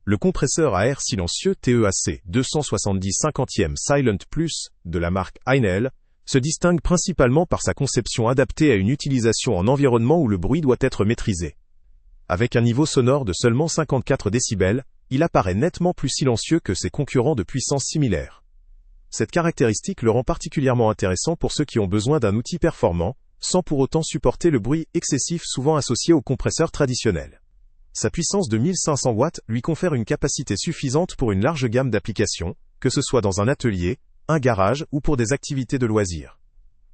Le compresseur à air silencieux TEAC 270/50 Silent Plus de la marque Heinel se distingue principalement par sa conception adaptée à une utilisation en environnement où le bruit doit être maîtrisé. Avec un niveau sonore de seulement 54 décibels, il apparaît nettement plus silencieux que ses concurrents de puissance similaire. Cette caractéristique le rend particulièrement intéressant pour ceux qui ont besoin d'un outil performant, sans pour autant supporter le bruit excessif souvent associé aux compresseurs traditionnels. Sa puissance de 1500 watts lui confère une capacité suffisante pour une large gamme d'applications, que ce soit dans un atelier, un garage ou pour des activités de loisirs.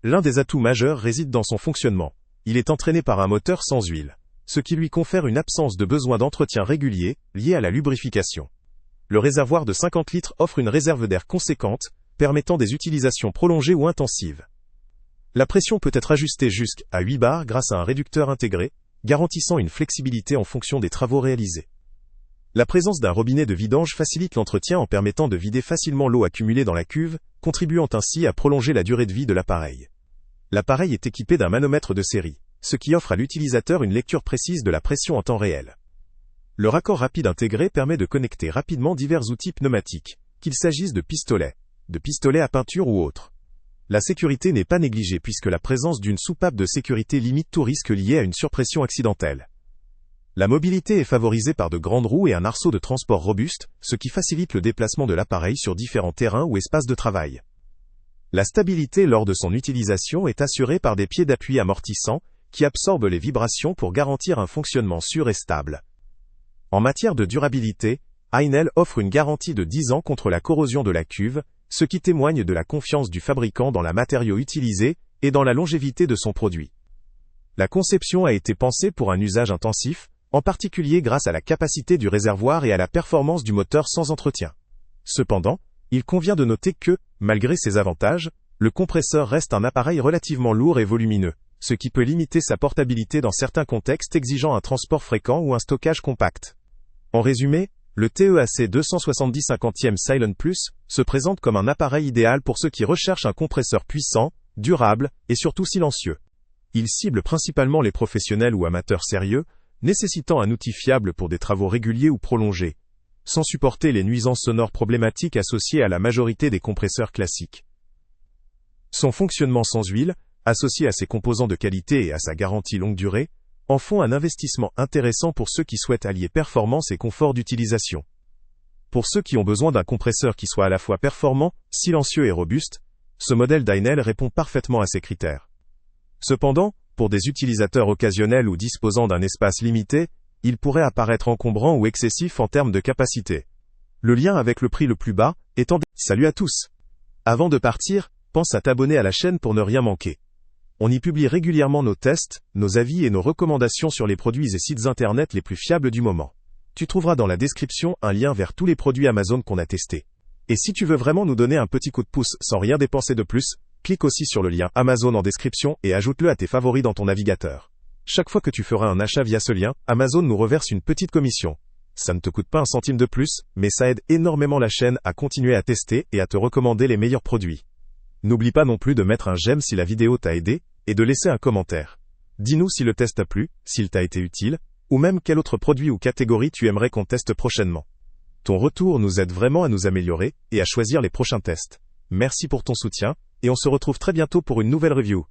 L'un des atouts majeurs réside dans son fonctionnement. Il est entraîné par un moteur sans huile, ce qui lui confère une absence de besoin d'entretien régulier lié à la lubrification. Le réservoir de 50 litres offre une réserve d'air conséquente, permettant des utilisations prolongées ou intensives. La pression peut être ajustée jusqu'à 8 bars grâce à un réducteur intégré, garantissant une flexibilité en fonction des travaux réalisés. La présence d'un robinet de vidange facilite l'entretien en permettant de vider facilement l'eau accumulée dans la cuve, contribuant ainsi à prolonger la durée de vie de l'appareil. L'appareil est équipé d'un manomètre de série, ce qui offre à l'utilisateur une lecture précise de la pression en temps réel. Le raccord rapide intégré permet de connecter rapidement divers outils pneumatiques, qu'il s'agisse de pistolets à peinture ou autres. La sécurité n'est pas négligée puisque la présence d'une soupape de sécurité limite tout risque lié à une surpression accidentelle. La mobilité est favorisée par de grandes roues et un arceau de transport robuste, ce qui facilite le déplacement de l'appareil sur différents terrains ou espaces de travail. La stabilité lors de son utilisation est assurée par des pieds d'appui amortissants, qui absorbent les vibrations pour garantir un fonctionnement sûr et stable. En matière de durabilité, Heinel offre une garantie de 10 ans contre la corrosion de la cuve, ce qui témoigne de la confiance du fabricant dans la matériau utilisé et dans la longévité de son produit. La conception a été pensée pour un usage intensif, en particulier grâce à la capacité du réservoir et à la performance du moteur sans entretien. Cependant, il convient de noter que, malgré ses avantages, le compresseur reste un appareil relativement lourd et volumineux, ce qui peut limiter sa portabilité dans certains contextes exigeant un transport fréquent ou un stockage compact. En résumé, le TEAC 270/50 Silent Plus se présente comme un appareil idéal pour ceux qui recherchent un compresseur puissant, durable et surtout silencieux. Il cible principalement les professionnels ou amateurs sérieux, nécessitant un outil fiable pour des travaux réguliers ou prolongés, sans supporter les nuisances sonores problématiques associées à la majorité des compresseurs classiques. Son fonctionnement sans huile, associé à ses composants de qualité et à sa garantie longue durée, en font un investissement intéressant pour ceux qui souhaitent allier performance et confort d'utilisation. Pour ceux qui ont besoin d'un compresseur qui soit à la fois performant, silencieux et robuste, ce modèle d'Heinel répond parfaitement à ces critères. Cependant, pour des utilisateurs occasionnels ou disposant d'un espace limité, il pourrait apparaître encombrant ou excessif en termes de capacité. Le lien avec le prix le plus bas étant... Salut à tous! Avant de partir, pense à t'abonner à la chaîne pour ne rien manquer. On y publie régulièrement nos tests, nos avis et nos recommandations sur les produits et sites internet les plus fiables du moment. Tu trouveras dans la description un lien vers tous les produits Amazon qu'on a testés. Et si tu veux vraiment nous donner un petit coup de pouce sans rien dépenser de plus, clique aussi sur le lien Amazon en description et ajoute-le à tes favoris dans ton navigateur. Chaque fois que tu feras un achat via ce lien, Amazon nous reverse une petite commission. Ça ne te coûte pas un centime de plus, mais ça aide énormément la chaîne à continuer à tester et à te recommander les meilleurs produits. N'oublie pas non plus de mettre un j'aime si la vidéo t'a aidé, et de laisser un commentaire. Dis-nous si le test t'a plu, s'il t'a été utile, ou même quel autre produit ou catégorie tu aimerais qu'on teste prochainement. Ton retour nous aide vraiment à nous améliorer et à choisir les prochains tests. Merci pour ton soutien, et on se retrouve très bientôt pour une nouvelle review.